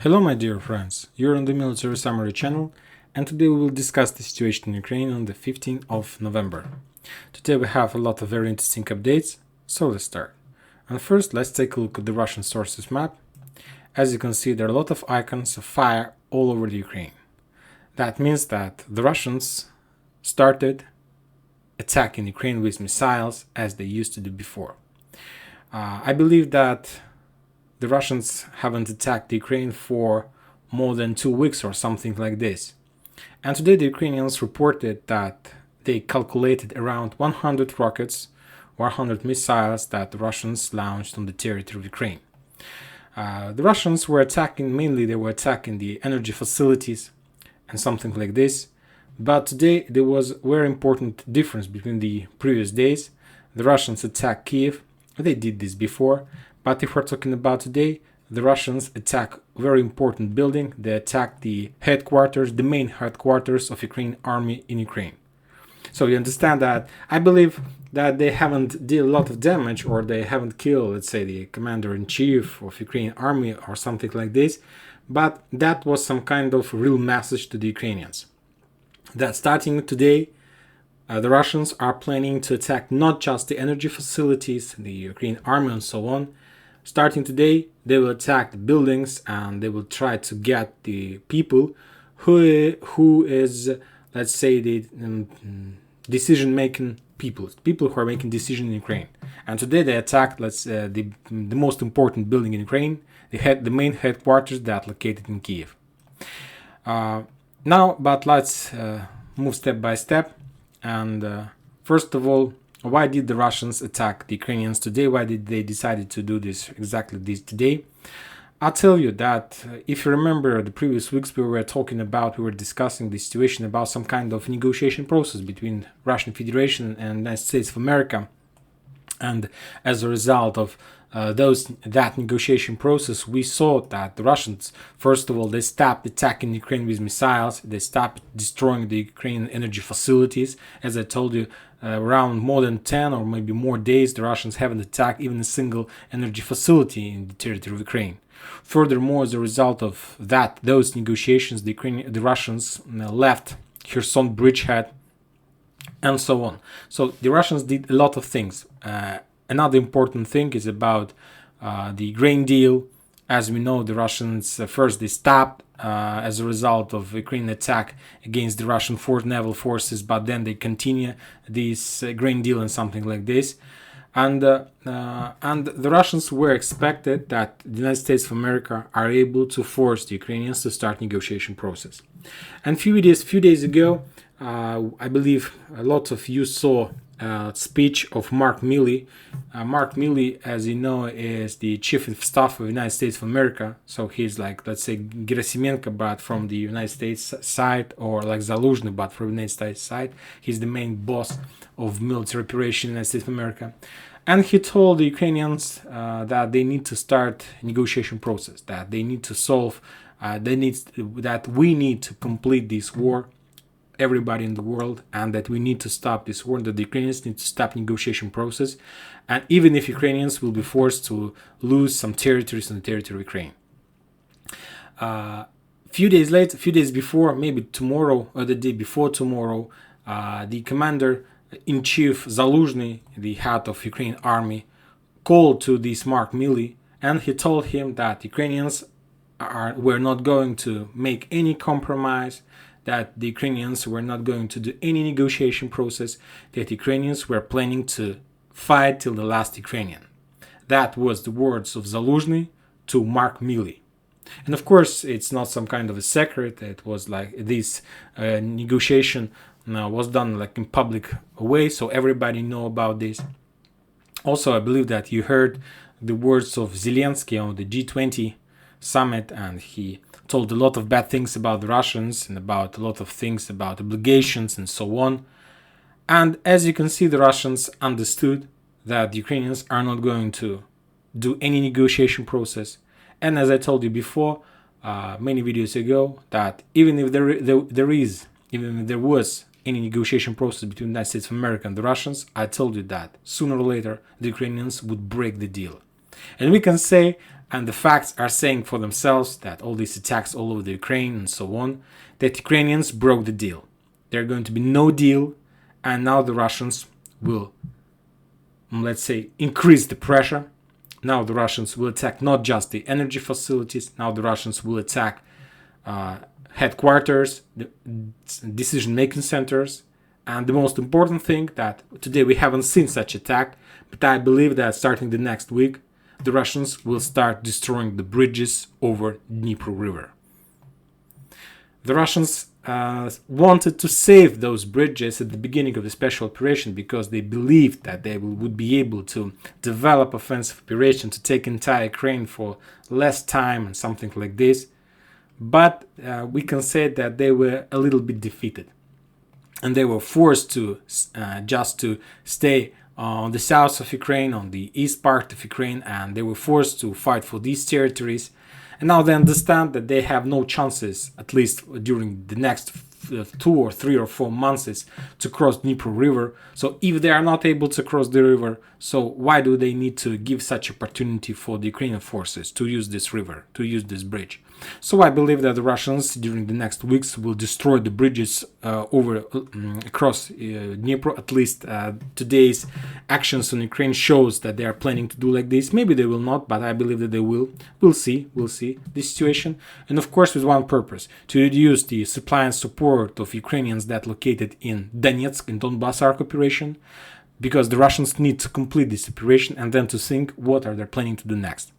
Hello my dear friends, you're on the Military Summary channel, and today we will discuss the situation in Ukraine on the 15th of November. Today we have a lot of very interesting updates, so let's start. And first let's take a look at the Russian sources map. As you can see, there are a lot of icons of fire all over the Ukraine. That means that the Russians started attacking Ukraine with missiles as they used to do before. I believe that the Russians haven't attacked the Ukraine for more than 2 weeks or something like this. And today the Ukrainians reported that they calculated around 100 rockets, 100 missiles that the Russians launched on the territory of Ukraine. The Russians were attacking, mainly they were attacking the energy facilities and something like this. But today there was a very important difference between the previous days. The Russians attacked Kiev. They did this before. But if we're talking about today, the Russians attack a very important building. They attack the headquarters, the main headquarters of Ukrainian army in Ukraine. So you understand that I believe that they haven't did a lot of damage, or they haven't killed, let's say, the commander-in-chief of Ukrainian army or something like this. But that was some kind of real message to the Ukrainians. That starting today, the Russians are planning to attack not just the energy facilities, the Ukrainian army and so on. Starting today, they will attack the buildings and they will try to get the people who is, let's say, the decision-making people who are making decisions in Ukraine. And today they attacked, the most important building in Ukraine, the main headquarters that located in Kiev. But let's move step by step. And first of all, why did the Russians attack the Ukrainians today? Why did they decide to do exactly this today? I'll tell you that if you remember the previous weeks we were discussing the situation about some kind of negotiation process between Russian Federation and United States of America. And as a result of that negotiation process, we saw that the Russians, first of all, they stopped attacking Ukraine with missiles. They stopped destroying the Ukrainian energy facilities. As I told you, around more than 10 or maybe more days, the Russians haven't attacked even a single energy facility in the territory of Ukraine. Furthermore, as a result of those negotiations, the Russians left Kherson bridgehead and so on. So the Russians did a lot of things. Another important thing is about the grain deal. As we know, the Russians first they stopped as a result of Ukrainian attack against the Russian naval forces, but then they continue this grain deal and something like this. And the Russians were expected that the United States of America are able to force the Ukrainians to start negotiation process. And few days ago, I believe a lot of you saw a speech of Mark Milley. Mark Milley, as you know, is the chief of staff of the United States of America. So he's like, let's say, Gerasimenko, but from the United States side, or like Zaluzhny, but from the United States side. He's the main boss of military operation in the United States of America. And he told the Ukrainians that they need to start negotiation process, that they need to solve, that we need to complete this war, everybody in the world, and that we need to stop this war, that the Ukrainians need to stop negotiation process, and even if Ukrainians will be forced to lose some territories in the territory of Ukraine. Few days before, maybe tomorrow or the day before tomorrow, the commander-in-chief Zaluzhny, the head of Ukrainian army, called to this Mark Milley, and he told him that Ukrainians were not going to make any compromise, that the Ukrainians were not going to do any negotiation process, that Ukrainians were planning to fight till the last Ukrainian. That was the words of Zaluzhny to Mark Milley. And of course, it's not some kind of a secret. It was like this negotiation was done like in public way, so everybody know about this. Also, I believe that you heard the words of Zelensky on the G20 summit, and he told a lot of bad things about the Russians and about a lot of things about obligations and so on. And as you can see, the Russians understood that the Ukrainians are not going to do any negotiation process. And as I told you before, many videos ago, that even if there was any negotiation process between the United States of America and the Russians, I told you that sooner or later the Ukrainians would break the deal. And we can say and the facts are saying for themselves that all these attacks all over the Ukraine and so on, that Ukrainians broke the deal. There's going to be no deal, and now the Russians will, let's say, increase the pressure. Now the Russians will attack not just the energy facilities, now the Russians will attack headquarters, decision-making centers, and the most important thing that today we haven't seen such attack, but I believe that starting the next week, the Russians will start destroying the bridges over Dnipro River. The Russians wanted to save those bridges at the beginning of the special operation because they believed that they would be able to develop offensive operation to take entire Ukraine for less time and something like this. But we can say that they were a little bit defeated, and they were forced to just to stay on the south of Ukraine, on the east part of Ukraine, and they were forced to fight for these territories. And now they understand that they have no chances, at least during the next 2 or 3 or 4 months, to cross Dnipro River. So if they are not able to cross the river, so why do they need to give such opportunity for the Ukrainian forces to use this river, to use this bridge? So I believe that the Russians during the next weeks will destroy the bridges across Dnipro. At least today's actions on Ukraine shows that they are planning to do like this. Maybe they will not, but I believe that they will. We'll see the situation. And of course with one purpose, to reduce the supply and support of Ukrainians that located in Donetsk and Donbass operation, because the Russians need to complete this operation and then to think what are they planning to do next.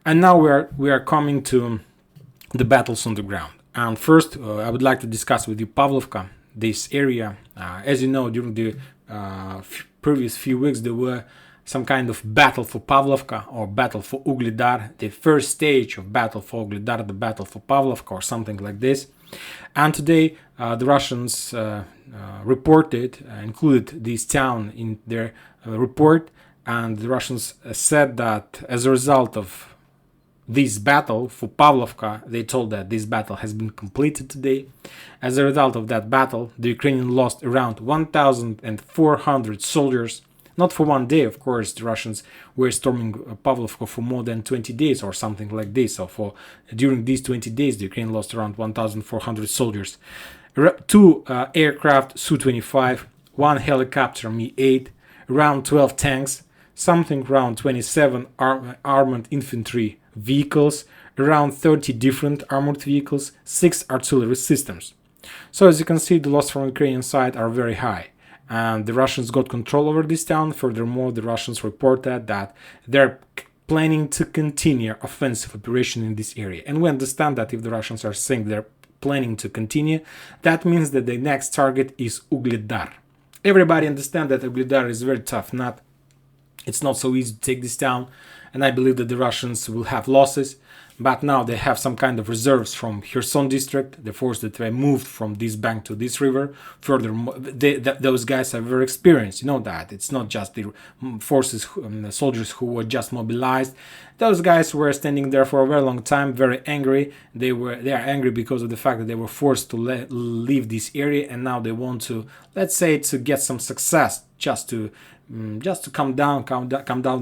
And now we are coming to the battles on the ground. And first, I would like to discuss with you Pavlovka, this area. As you know, during the previous few weeks, there were some kind of battle for Pavlovka or battle for Ugledar, the first stage of battle for Ugledar, the battle for Pavlovka or something like this. And today, the Russians included this town in their report, and the Russians said that as a result of this battle for Pavlovka, they told that this battle has been completed today. As a result of that battle, the Ukrainians lost around 1,400 soldiers. Not for one day, of course. The Russians were storming Pavlovka for more than 20 days or something like this. So during these 20 days, the Ukraine lost around 1,400 soldiers. 2 aircraft Su-25, 1 helicopter Mi-8, around 12 tanks, something around 27 armored infantry vehicles, around 30 different armored vehicles, 6 artillery systems. So as you can see, the losses from Ukrainian side are very high, and the Russians got control over this town. Furthermore, the Russians reported that they're planning to continue offensive operation in this area. And we understand that if the Russians are saying they're planning to continue, that means that the next target is Ugledar. Everybody understands that Ugledar is a very tough nut. It's not so easy to take this town, and I believe that the Russians will have losses. But now they have some kind of reserves from Kherson district, the force that they moved from this bank to this river. Furthermore, those guys are very experienced, you know that. It's not just the forces, the soldiers who were just mobilized. Those guys were standing there for a very long time, very angry. They are angry because of the fact that they were forced to leave this area, and now they want to, let's say, to get some success, just to calm down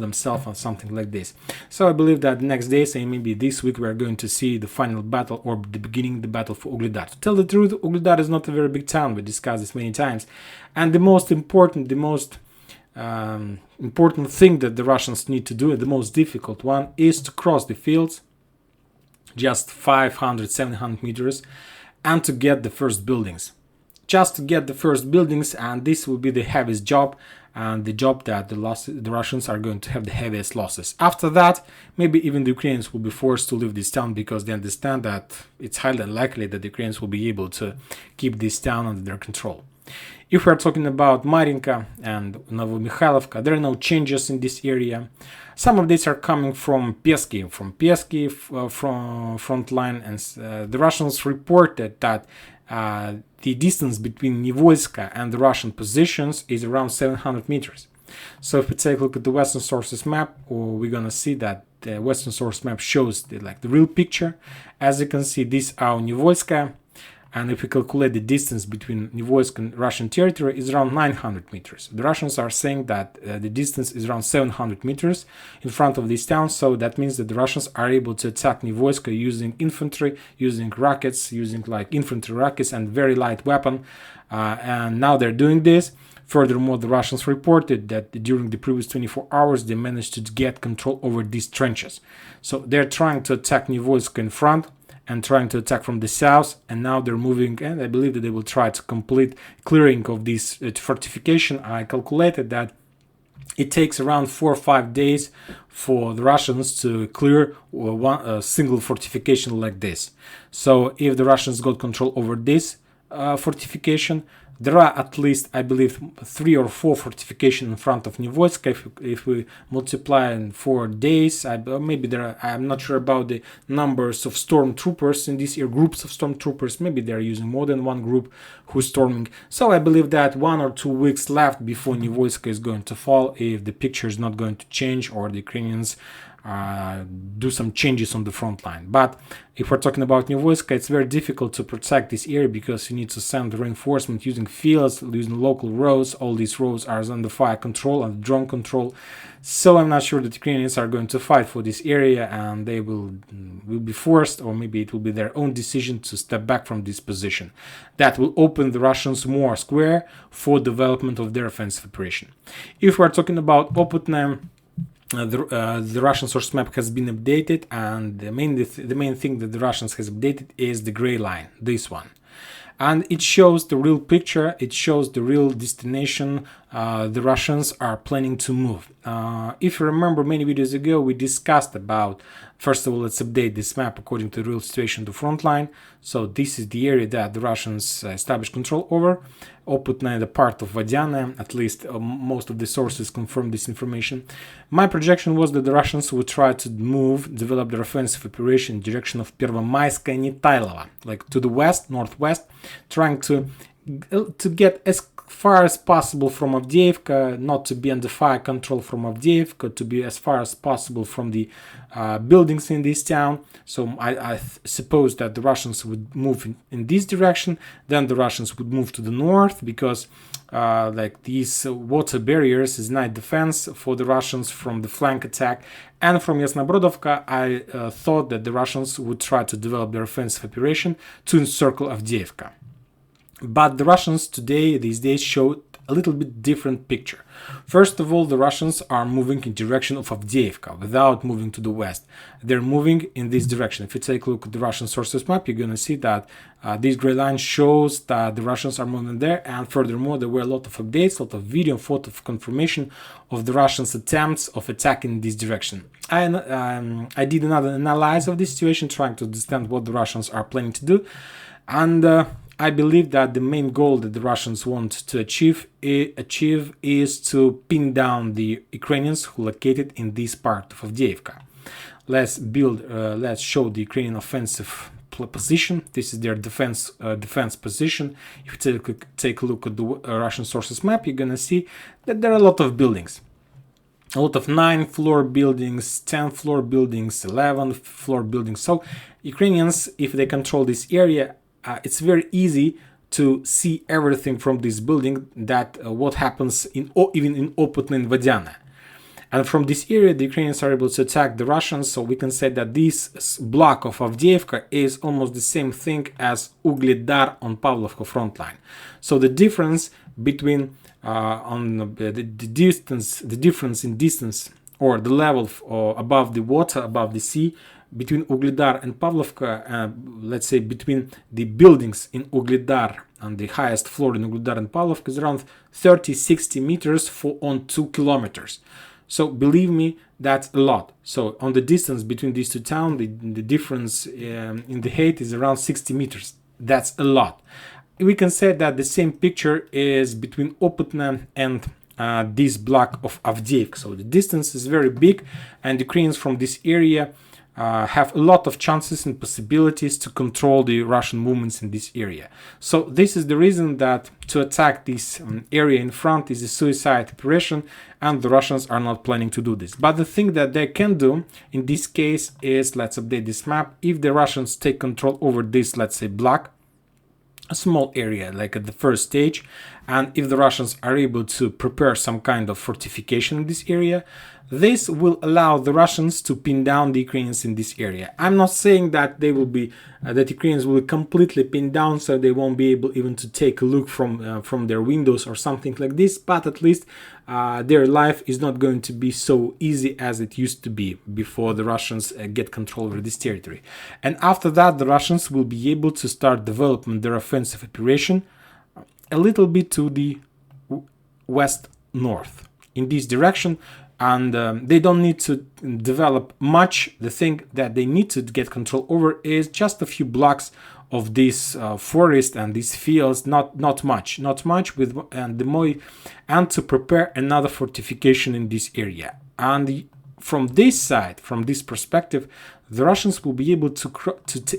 themselves or something like this. So I believe that next days, and maybe this week, we are going to see the final battle or the beginning of the battle for Ugledar. To tell the truth, Ugledar is not a very big town. We discussed this many times, and the most important thing that the Russians need to do, and the most difficult one, is to cross the fields, just 500-700 meters, and to get the first buildings. Just to get the first buildings, and this will be the heaviest job, and the job that the Russians are going to have the heaviest losses. After that, maybe even the Ukrainians will be forced to leave this town because they understand that it's highly unlikely that the Ukrainians will be able to keep this town under their control. If we are talking about Marinka and Novomikhailivka, there are no changes in this area. Some of these are coming from Pesky, from frontline, and the Russians reported that the distance between Nivolska and the Russian positions is around 700 meters. So if we take a look at the Western sources map, we're gonna see that the Western source map shows the real picture. As you can see, this is our Nivolska, and if we calculate the distance between Nivoysk and Russian territory, is around 900 meters. The Russians are saying that the distance is around 700 meters in front of this town, so that means that the Russians are able to attack Nivoysk using infantry, using rockets, using like infantry rockets and very light weapon, and now they're doing this. Furthermore, the Russians reported that during the previous 24 hours they managed to get control over these trenches. So they're trying to attack Nivoysk in front and trying to attack from the south, and now they're moving, and I believe that they will try to complete clearing of this fortification. I calculated that it takes around 4 or 5 days for the Russians to clear a single fortification like this. So if the Russians got control over this fortification, there are at least, I believe, 3 or 4 fortifications in front of Nivoysk. If we multiply in 4 days, maybe I'm not sure about the numbers of stormtroopers in this year, groups of stormtroopers. Maybe they're using more than one group who's storming. So I believe that 1 or 2 weeks left before Nivoysk is going to fall, if the picture is not going to change or the Ukrainians do some changes on the front line. But if we're talking about Nivoysk, it's very difficult to protect this area because you need to send reinforcement using fields, using local roads. All these roads are under fire control and drone control. So I'm not sure that Ukrainians are going to fight for this area, and they will be forced, or maybe it will be their own decision to step back from this position. That will open the Russians more square for development of their offensive operation. If we're talking about Oputne, the Russian source map has been updated, and the main thing that the Russians has updated is the gray line, this one. And it shows the real picture, it shows the real destination the Russians are planning to move. If you remember, many videos ago we discussed about, first of all, let's update this map according to the real situation, the front line. So this is the area that the Russians established control over. Oputne, the part of Vadiane, at least most of the sources confirm this information. My projection was that the Russians would try to develop their offensive operation in direction of Pervomaiskaya Nitailova, like to the west, northwest, trying to get as far as possible from Avdiivka, not to be under fire control from Avdiivka, to be as far as possible from the buildings in this town. So I suppose that the Russians would move in this direction. Then the Russians would move to the north, because like these water barriers is night defense for the Russians from the flank attack. And from Yasnobrodovka, I thought that the Russians would try to develop their offensive operation to encircle Avdiivka. But the Russians these days showed a little bit different picture. First of all, the Russians are moving in direction of Avdiivka without moving to the west. They're moving in this direction. If you take a look at the Russian sources map, you're going to see that this gray line shows that the Russians are moving there. And furthermore, there were a lot of updates, a lot of video and photo confirmation of the Russians' attempts of attacking in this direction. I did another analysis of this situation, trying to understand what the Russians are planning to do. And I believe that the main goal that the Russians want to achieve is to pin down the Ukrainians who located in this part of Avdiivka. Let's show the Ukrainian offensive position. This is their defense position. If you take a look at the Russian sources map, you're gonna see that there are a lot of buildings. A lot of 9-floor buildings, 10-floor buildings, 11-floor buildings. So Ukrainians, if they control this area, it's very easy to see everything from this building, that what happens even in Oputne and Vadiane. And from this area, the Ukrainians are able to attack the Russians. So we can say that this block of Avdiivka is almost the same thing as Ugledar on Pavlovka front line. So the difference between the difference in distance, or the level above the water, above the sea, between Ugledar and Pavlovka, let's say between the buildings in Ugledar and the highest floor in Ugledar and Pavlovka, is around 30-60 meters on 2 kilometers. So believe me, that's a lot. So on the distance between these two towns, the difference in the height is around 60 meters. That's a lot. We can say that the same picture is between Oputne and this block of Avdiivka. So the distance is very big, and the Ukrainians from this area have a lot of chances and possibilities to control the Russian movements in this area. So this is the reason that to attack this area in front is a suicide operation, and the Russians are not planning to do this. But the thing that they can do in this case is, let's update this map. If the Russians take control over this, let's say block, a small area, like at the first stage. And if the Russians are able to prepare some kind of fortification in this area, this will allow the Russians to pin down the Ukrainians in this area. I'm not saying that they will be that Ukrainians will completely pin down, so they won't be able even to take a look from their windows or something like this. But at least their life is not going to be so easy as it used to be before the Russians get control over this territory. And after that, the Russians will be able to start developing their offensive operation a little bit to the west north in this direction. And they don't need to develop much. The thing that they need to get control over is just a few blocks of this forest and these fields, not much with and to prepare another fortification in this area. And from this side, from this perspective, the Russians will be able to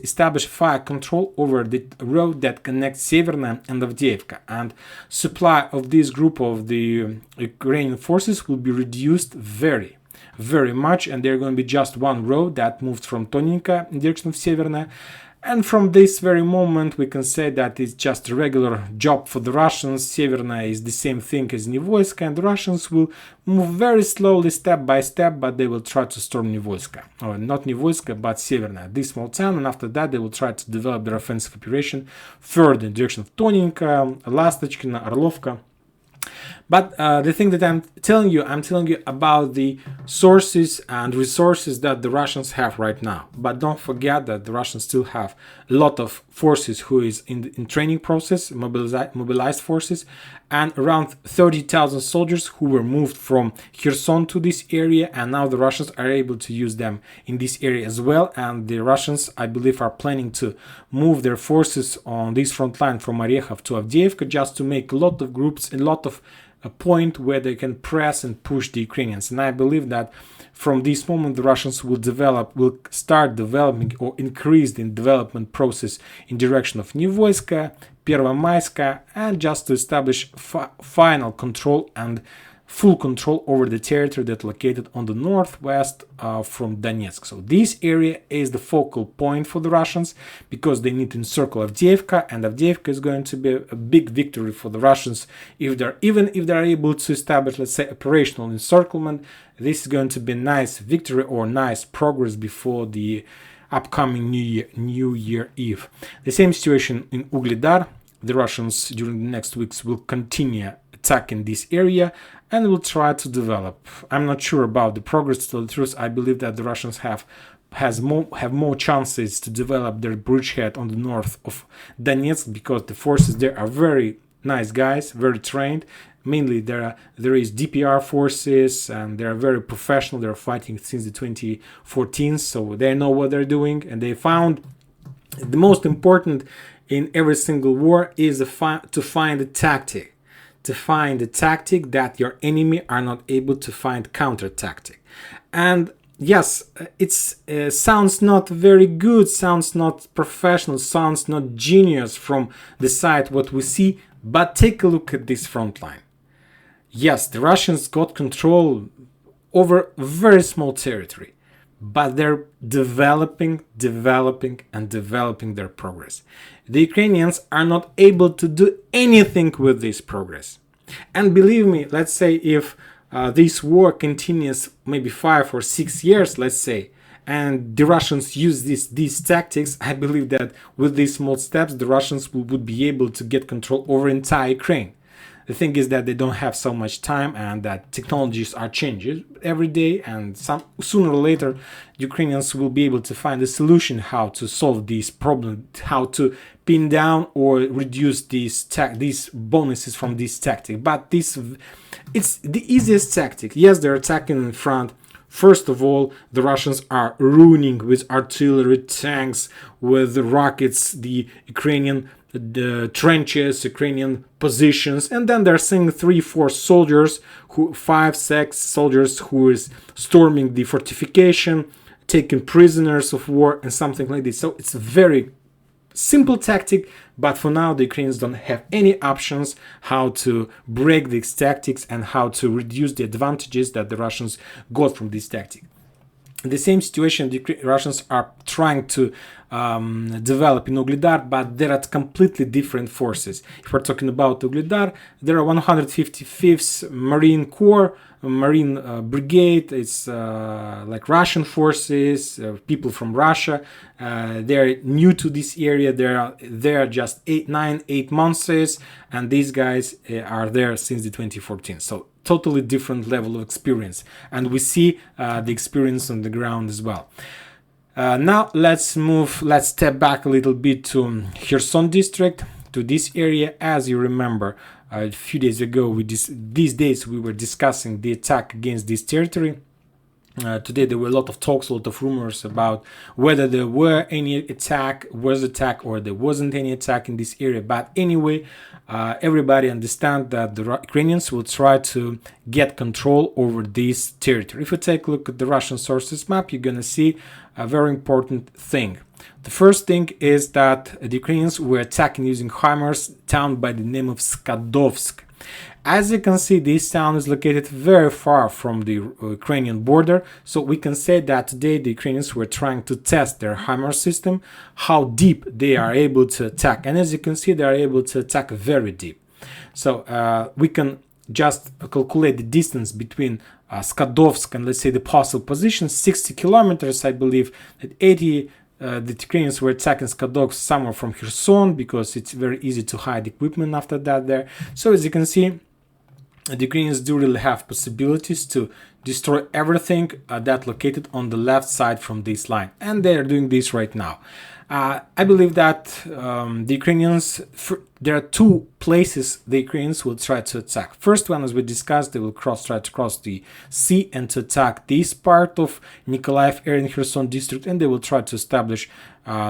establish fire control over the road that connects Severna and Avdiivka, and supply of this group of the Ukrainian forces will be reduced very much, and they're going to be just one road that moved from Toninka in direction of Severna. And from this very moment, we can say that it's just a regular job for the Russians. Severna is the same thing as Nivoyska, and the Russians will move very slowly, step by step, but they will try to storm Nivoyska. Or not Nivoyska, but Severna, this small town, and after that they will try to develop their offensive operation further in the direction of Toninka, Lastachkina, Orlovka. But the thing that I'm telling you about the sources and resources that the Russians have right now. But don't forget that the Russians still have a lot of forces who is in training process, mobilized forces, and around 30,000 soldiers who were moved from Kherson to this area, and now the Russians are able to use them in this area as well. And the Russians, I believe, are planning to move their forces on this front line from Orekhov to Avdiivka, just to make a lot of groups, a lot of a point where they can press and push the Ukrainians. And I believe that from this moment the Russians will start developing or increase the development process in direction of Nivoyska, Pervomaiska, and just to establish final control and full control over the territory that's located on the northwest from Donetsk. So this area is the focal point for the Russians, because they need to encircle Avdiivka, and Avdiivka is going to be a big victory for the Russians. If they're able to establish, let's say, operational encirclement, this is going to be a nice victory or nice progress before the upcoming New Year Eve. The same situation in Ugledar. The Russians during the next weeks will continue attacking this area and will try to develop. I'm not sure about the progress. To tell the truth, I believe that the Russians have more chances to develop their bridgehead on the north of Donetsk, because the forces there are very nice guys, very trained. Mainly there is DPR forces, and they are very professional. They're fighting since the 2014, so they know what they're doing, and they found the most important in every single war is to find a tactic. To find a tactic that your enemy are not able to find counter tactic. And yes, it sounds not very good, sounds not professional, sounds not genius from the side what we see, but take a look at this front line. Yes, the Russians got control over a very small territory, but they're developing their progress. The Ukrainians are not able to do anything with this progress. And believe me, let's say if this war continues maybe 5 or 6 years, let's say, and the Russians use these tactics, I believe that with these small steps, the Russians would be able to get control over entire Ukraine. The thing is that they don't have so much time, and that technologies are changing every day, and sooner or later Ukrainians will be able to find a solution how to solve these problems, how to pin down or reduce these bonuses from this tactic. But it's the easiest tactic. Yes, they're attacking in front. First of all, the Russians are ruining with artillery, tanks, with rockets, the Ukrainian trenches, Ukrainian positions, and then they're seeing 3-4 soldiers, 5-6 soldiers who is storming the fortification, taking prisoners of war and something like this. So it's a very simple tactic, but for now the Ukrainians don't have any options how to break these tactics and how to reduce the advantages that the Russians got from this tactic. In the same situation, the Russians are trying to developed in Ugledar, but there are completely different forces. If we're talking about Ugledar, there are 155th Marine Corps, Marine Brigade. It's like Russian forces, people from Russia. They're new to this area. They're just 8 months, and these guys are there since the 2014. So totally different level of experience, and we see the experience on the ground as well. Now let's step back a little bit to Kherson district, to this area. As you remember, a few days ago, these days we were discussing the attack against this territory. Today there were a lot of talks, a lot of rumors about whether there were any attack, or there wasn't any attack in this area. But anyway, everybody understands that the Ukrainians will try to get control over this territory. If you take a look at the Russian sources map, you're gonna see a very important thing. The first thing is that the Ukrainians were attacking using HIMARS town by the name of Skadovsk. As you can see, this town is located very far from the Ukrainian border, so we can say that today the Ukrainians were trying to test their HIMARS system, how deep they are able to attack. And as you can see, they are able to attack very deep. So we can just calculate the distance between Skadovsk and, let's say, the possible position, 60 kilometers. I believe that the Ukrainians were attacking Skadovsk somewhere from Kherson, because it's very easy to hide equipment after that there. So as you can see, the Ukrainians do really have possibilities to destroy everything that located on the left side from this line, and they are doing this right now. I believe that the Ukrainians, there are two places the Ukrainians will try to attack. First one, as we discussed, they will try to cross the sea and to attack this part of Nikolaev area in Kherson district, and they will try to establish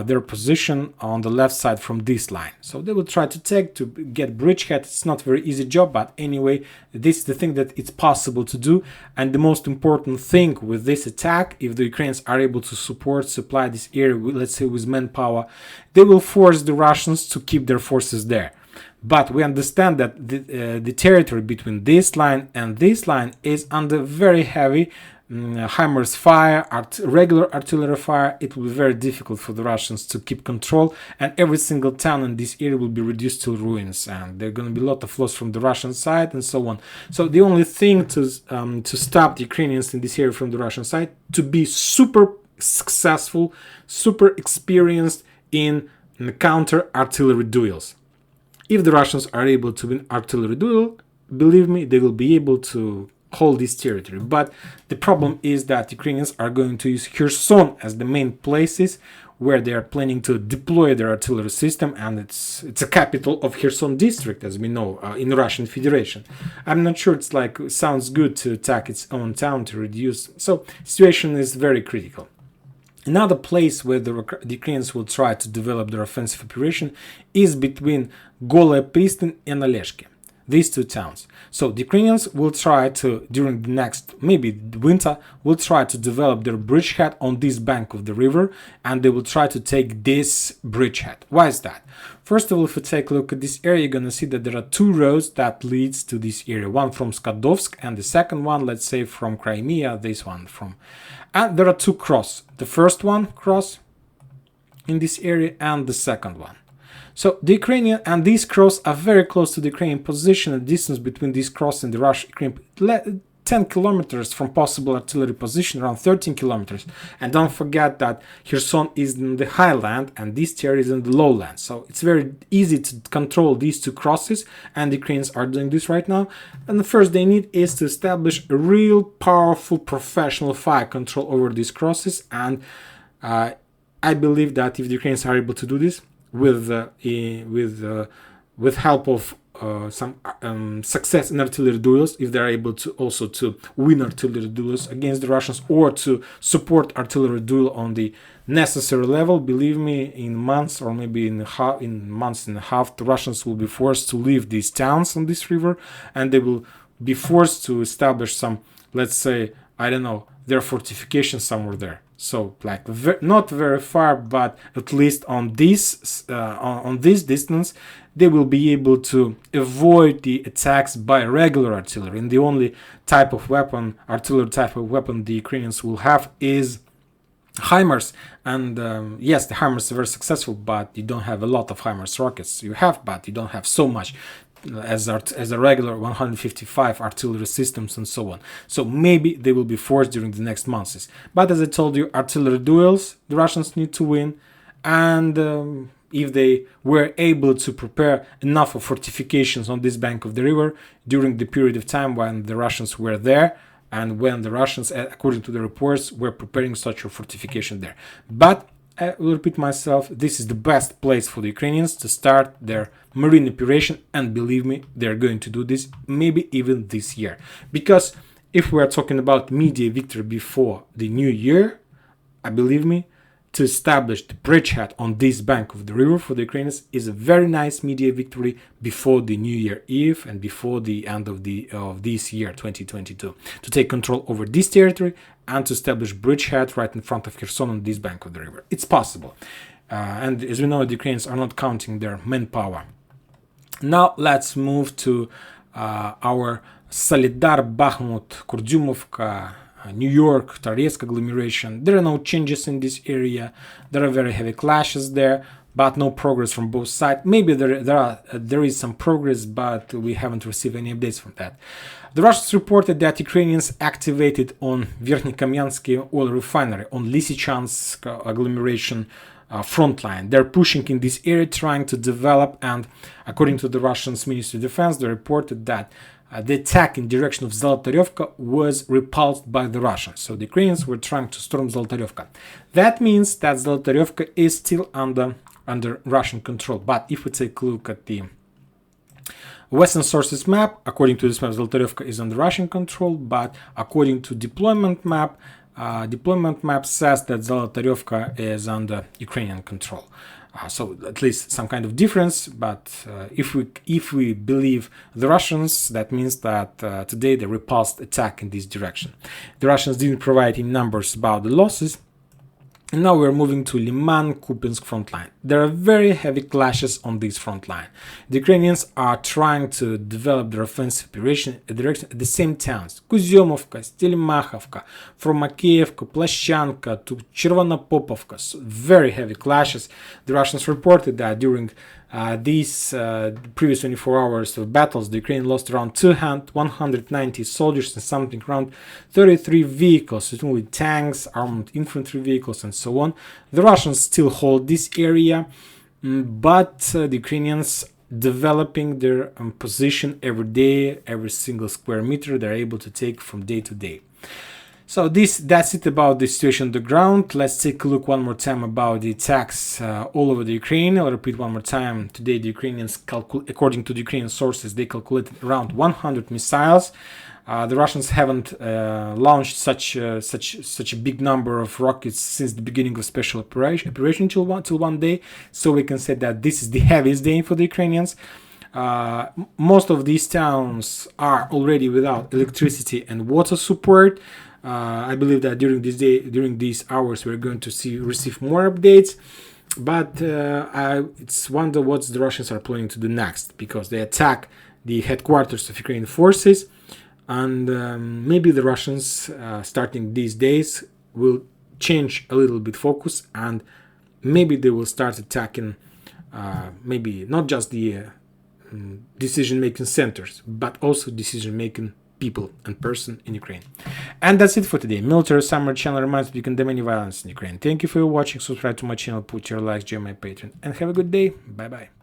their position on the left side from this line. So they will try to get bridgehead. It's not a very easy job, but anyway, this is the thing that it's possible to do. And the most important thing with this attack, if the Ukrainians are able to supply this area, let's say with manpower, they will force the Russians to keep their forces there. But we understand that the territory between this line and this line is under very heavy HIMARS fire, regular artillery fire. It will be very difficult for the Russians to keep control, and every single town in this area will be reduced to ruins, and there are going to be a lot of loss from the Russian side and so on. So the only thing to stop the Ukrainians in this area from the Russian side, to be super successful, super experienced in counter artillery duels. If the Russians are able to win artillery duel, believe me, they will be able to hold this territory. But the problem is that Ukrainians are going to use Kherson as the main places where they are planning to deploy their artillery system, and it's a capital of Kherson district, as we know, in the Russian Federation. I'm not sure it's like sounds good to attack its own town to reduce. So situation is very critical. Another place where the Ukrainians will try to develop their offensive operation is between Golaya Pristin and Oleshki, these two towns. So the Ukrainians will try to, during the next, maybe winter, will try to develop their bridgehead on this bank of the river, and they will try to take this bridgehead. Why is that? First of all, if you take a look at this area, you're going to see that there are two roads that leads to this area. One from Skadovsk, and the second one, let's say, from Crimea, this one from... And there are two crosses. The first one cross in this area, and the second one. So the Ukrainian and these cross are very close to the Ukrainian position. The distance between this cross and the Russian 10 kilometers from possible artillery position, around 13 kilometers. And don't forget that Kherson is in the highland and this territory is in the lowland. So it's very easy to control these two crosses, and the Ukrainians are doing this right now. And the first they need is to establish a real powerful professional fire control over these crosses. And I believe that if the Ukrainians are able to do this with help of some success in artillery duels, if they're able to also to win artillery duels against the Russians, or to support artillery duel on the necessary level, believe me, in months or maybe in months and a half, the Russians will be forced to leave these towns on this river, and they will be forced to establish some, let's say, I don't know, their fortification somewhere there. So like not very far, but at least on this distance, they will be able to avoid the attacks by regular artillery. And the only type of weapon, artillery type of weapon, the Ukrainians will have is HIMARS, and yes, the HIMARS are very successful, but you don't have a lot of HIMARS rockets. You have, but you don't have so much as a regular 155 artillery systems and so on. So maybe they will be forced during the next months. But as I told you, artillery duels the Russians need to win, and if they were able to prepare enough of fortifications on this bank of the river during the period of time when the Russians were there, and when the Russians, according to the reports, were preparing such a fortification there. But I will repeat myself, this is the best place for the Ukrainians to start their marine operation, and believe me, they're going to do this maybe even this year. Because if we are talking about media victory before the new year, believe me, to establish the bridgehead on this bank of the river for the Ukrainians is a very nice media victory before the New Year Eve and before the end of this year 2022, to take control over this territory and to establish bridgehead right in front of Kherson on this bank of the river. It's possible, and as we know, the Ukrainians are not counting their manpower. Now let's move to our Solidar, Bakhmut, Kurdyumovka, New York, Torezk agglomeration. There are no changes in this area. There are very heavy clashes there, but no progress from both sides. Maybe there is some progress, but we haven't received any updates from that. The Russians reported that Ukrainians activated on Verkhnykamiansky oil refinery on Lysychansk agglomeration frontline. They're pushing in this area, trying to develop, and according to the Russian Ministry of Defense, they reported that the attack in direction of Zolotaryovka was repulsed by the Russians. So the Ukrainians were trying to storm Zolotaryovka. That means that Zolotaryovka is still under Russian control. But if we take a look at the Western sources map, according to this map, Zolotaryovka is under Russian control, but according to deployment map says that Zolotaryovka is under Ukrainian control. So at least some kind of difference, but if we believe the Russians, that means that today they repulsed attack in this direction. The Russians didn't provide any numbers about the losses. And now we're moving to Liman-Kupinsk front line. There are very heavy clashes on this front line. The Ukrainians are trying to develop their offensive operation at the same towns. Kuzyomovka, Stelimakhovka, from Makeyevka, Plashanka to Chervonopopovka. So very heavy clashes. The Russians reported that during these previous 24 hours of battles, the Ukraine lost around 190 soldiers and something around 33 vehicles, including tanks, armored infantry vehicles, and so on. The Russians still hold this area, but the Ukrainians developing their position every day, every single square meter they're able to take from day to day. So that's it about the situation on the ground. Let's take a look one more time about the attacks all over the Ukraine. I'll repeat one more time. Today the Ukrainians, according to the Ukrainian sources, they calculated around 100 missiles. The Russians haven't launched such a big number of rockets since the beginning of special operation till one day. So we can say that this is the heaviest day for the Ukrainians. Most of these towns are already without electricity and water support. I believe that during these hours, we're going to receive more updates. But it's wonder what the Russians are planning to do next, because they attack the headquarters of Ukrainian forces, and maybe the Russians, starting these days, will change a little bit focus, and maybe they will start attacking maybe not just the decision-making centers, but also decision-making people and person in Ukraine. And that's it for today. Military Summer channel reminds you can condemn any violence in Ukraine. Thank you for watching. Subscribe to my channel, put your likes, join my Patreon, and have a good day. Bye bye.